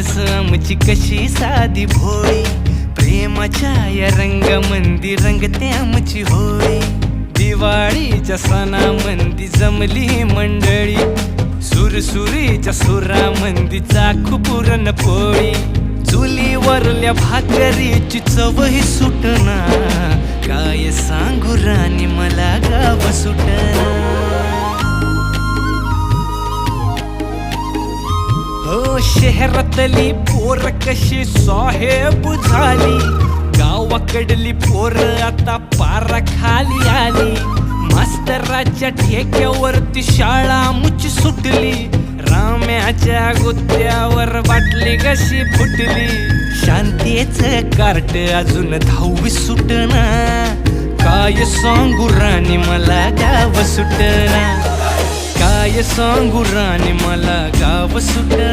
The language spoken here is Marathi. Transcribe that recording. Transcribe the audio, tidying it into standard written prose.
माणसं आमची कशी साधी भोळी, प्रेमाच्या या रंगामंदी रंगते आमची होळी. दिवाळीच्या सणामंदी जमली मंडळी, सुरसुरीच्या सुरामंदी चाखू पुरणपोळी. चुलीवरल्या भाकरीची चवही सुटना, काय सांगू राणी मला गाव सुटना. हो शहरातली पोर कशी साहेब झाली, गावाकडली पोर आता पारा खाली आली. मास्तराच्या ठेक्यावरती शाळा मुची सुटली, राम्याच्या गुत्त्यावर बाटली कशी फुटली. शांतीचं कार्ट अजून 10वी सुटना, काय सांगू राणी मला गाव सुटना. काय सांगू राणी मला गाव सुटना.